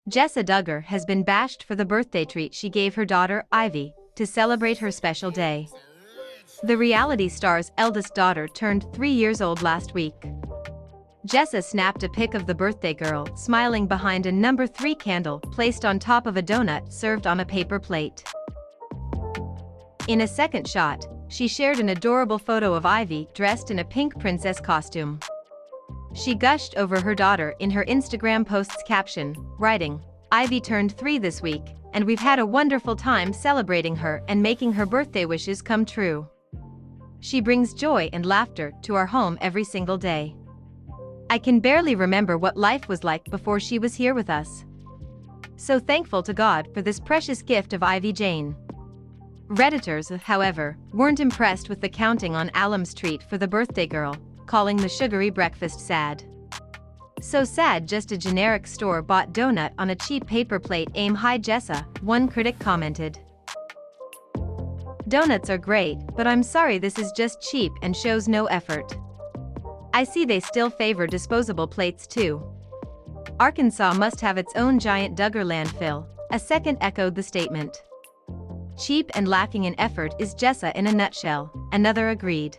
JESSA Duggar has been bashed for the birthday treat she gave her daughter, Ivy, to celebrate her special day. The reality star's eldest daughter turned 3 years old last week. JESSA snapped a pic of the birthday girl smiling behind a number 3 candle placed on top of a donut served on a paper plate. In a second shot, she shared an adorable photo of Ivy dressed in a pink princess costume. She gushed over her daughter in her Instagram post's caption, writing, "Ivy turned 3 this week, and we've had a wonderful time celebrating her and making her birthday wishes come true. She brings joy and laughter to our home every single day. I can barely remember what life was like before she was here with us. So thankful to God for this precious gift of Ivy Jane." Redditors, however, weren't impressed with the counting on alum's treat for the birthday girl, calling the sugary breakfast sad. "So sad, just a generic store-bought donut on a cheap paper plate. Aim high, JESSA," one critic commented. "Donuts are great, but I'm sorry, this is just cheap and shows no effort. I see they still favor disposable plates too. Arkansas must have its own giant Duggar landfill," a second echoed the statement. "Cheap and lacking in effort is JESSA in a nutshell," another agreed.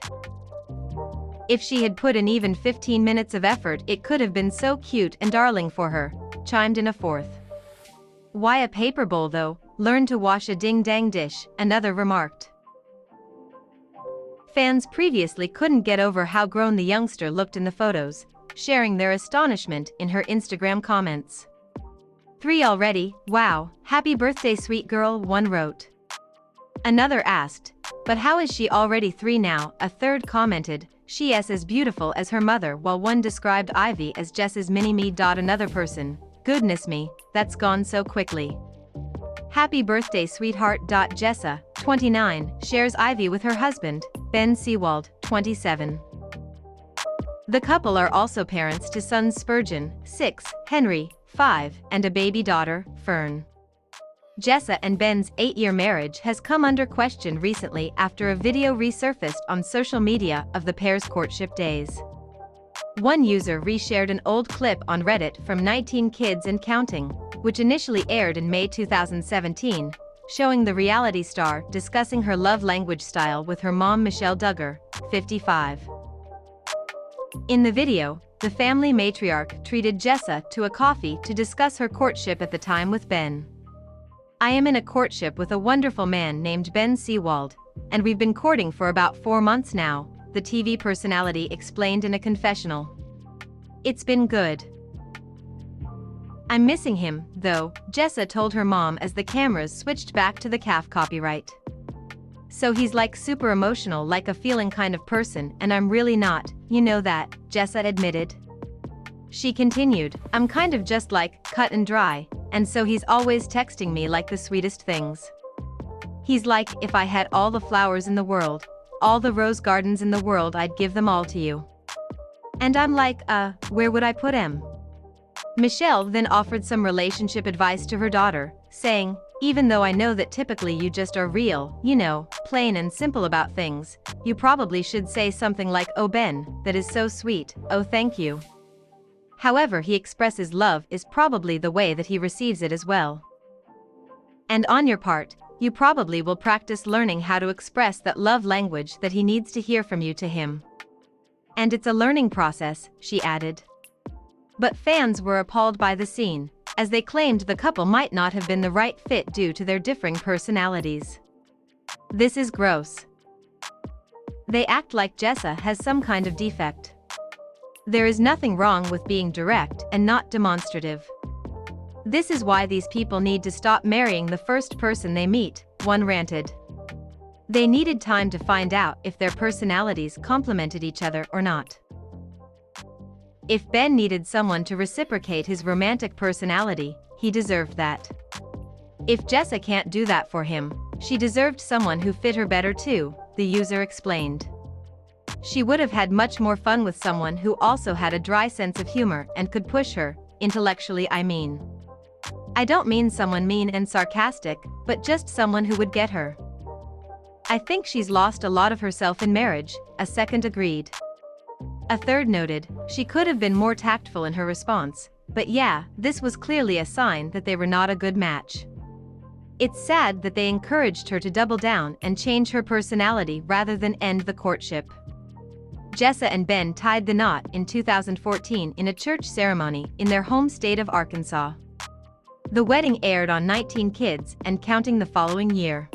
"If she had put in even 15 minutes of effort, it could have been so cute and darling for her," chimed in a fourth. "Why a paper bowl though? Learn to wash a ding-dang dish," another remarked. Fans previously couldn't get over how grown the youngster looked in the photos, sharing their astonishment in her Instagram comments. "3 already, wow, happy birthday sweet girl," one wrote. Another asked, "But how is she already 3 now?" A third commented, "She's as beautiful as her mother," while one described Ivy as Jess's mini-me. Another person, "Goodness me, that's gone so quickly. Happy birthday sweetheart." JESSA, 29, shares Ivy with her husband, Ben Seawald, 27. The couple are also parents to sons Spurgeon, 6, Henry, 5, and a baby daughter, Fern. JESSA and Ben's 8-year marriage has come under question recently after a video resurfaced on social media of the pair's courtship days. One user reshared an old clip on Reddit from 19 Kids and Counting, which initially aired in May 2017, showing the reality star discussing her love language style with her mom Michelle Duggar, 55. In the video, the family matriarch treated JESSA to a coffee to discuss her courtship at the time with Ben. "I am in a courtship with a wonderful man named Ben Seawald, and we've been courting for about 4 months now," the TV personality explained in a confessional. "It's been good. I'm missing him, though," JESSA told her mom as the cameras switched back to the calf copyright. "So he's like super emotional, like a feeling kind of person, and I'm really not, you know that," JESSA admitted. She continued, "I'm kind of just like, cut and dry, and so he's always texting me like the sweetest things. He's like, if I had all the flowers in the world, all the rose gardens in the world, I'd give them all to you. And I'm like, where would I put him?" Michelle then offered some relationship advice to her daughter, saying, "Even though I know that typically you just are real, you know, plain and simple about things, you probably should say something like, 'Oh Ben, that is so sweet, oh thank you.' However he expresses love is probably the way that he receives it as well. And on your part, you probably will practice learning how to express that love language that he needs to hear from you to him. And it's a learning process," she added. But fans were appalled by the scene, as they claimed the couple might not have been the right fit due to their differing personalities. "This is gross. They act like JESSA has some kind of defect. There is nothing wrong with being direct and not demonstrative. This is why these people need to stop marrying the first person they meet," one ranted. They needed time to find out if their personalities complemented each other or not. If Ben needed someone to reciprocate his romantic personality, he deserved that. If JESSA can't do that for him, she deserved someone who fit her better too, the user explained. She would have had much more fun with someone who also had a dry sense of humor and could push her, intellectually I mean. I don't mean someone mean and sarcastic, but just someone who would get her. I think she's lost a lot of herself in marriage, a second agreed. A third noted, she could have been more tactful in her response, But yeah, this was clearly a sign that they were not a good match. It's sad that they encouraged her to double down and change her personality rather than end the courtship. Jessa and Ben tied the knot in 2014 in a church ceremony in their home state of Arkansas. The wedding aired on 19 Kids and Counting the following year.